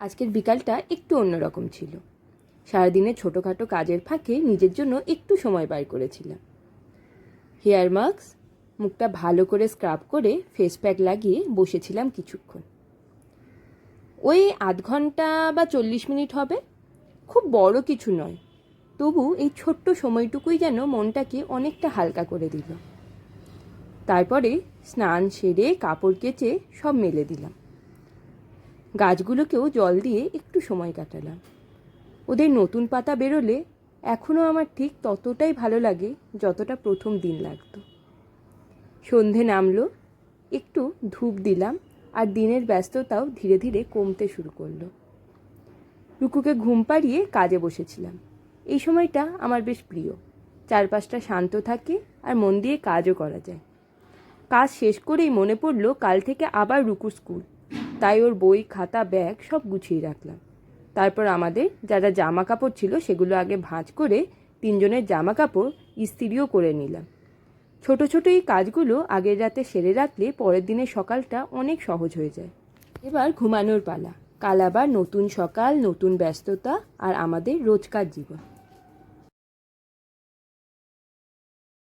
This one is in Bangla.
আজকের বিকালটা একটু অন্যরকম ছিল। সারাদিনে ছোটোখাটো কাজের ফাঁকে নিজের জন্য একটু সময় বার করেছিলাম। হেয়ার মাস্ক, মুখটা ভালো করে স্ক্রাব করে ফেস প্যাক লাগিয়ে বসেছিলাম কিছুক্ষণ। ওই আধ ঘন্টা বা 40 মিনিট হবে, খুব বড় কিছু নয়, তবু এই ছোট্ট সময়টুকুই যেন মনটাকে অনেকটা হালকা করে দিল। তারপরে স্নান সেরে কাপড় কেচে সব মেলে দিলাম। গাছগুলোকেও জল দিয়ে একটু সময় কাটালাম। ওদের নতুন পাতা বেরোলে এখনও আমার ঠিক ততটাই ভালো লাগে যতটা প্রথম দিন লাগতো। সন্ধে নামলো, একটু ধূপ দিলাম, আর দিনের ব্যস্ততাও ধীরে ধীরে কমতে শুরু করলো। রুকুকে ঘুম পাড়িয়ে কাজে বসেছিলাম। এই সময়টা আমার বেশ প্রিয়। চারপাশটা শান্ত থাকে আর মন দিয়ে কাজও করা যায়। কাজ শেষ করেই মনে পড়লো কাল থেকে আবার রুকুর স্কুল, তাই ওর বই, খাতা, ব্যাগ সব গুছিয়ে রাখলাম। তারপর আমাদের যারা জামা কাপড় ছিল সেগুলো আগে ভাঁজ করে 3 জনের জামা কাপড় ইস্ত্রিও করে নিলাম। ছোট ছোট এই কাজগুলো আগের রাতে সেরে রাখলে পরের দিনের সকালটা অনেক সহজ হয়ে যায়। এবার ঘুমানোর পালা। কাল আবার নতুন সকাল, নতুন ব্যস্ততা আর আমাদের রোজকার জীবন।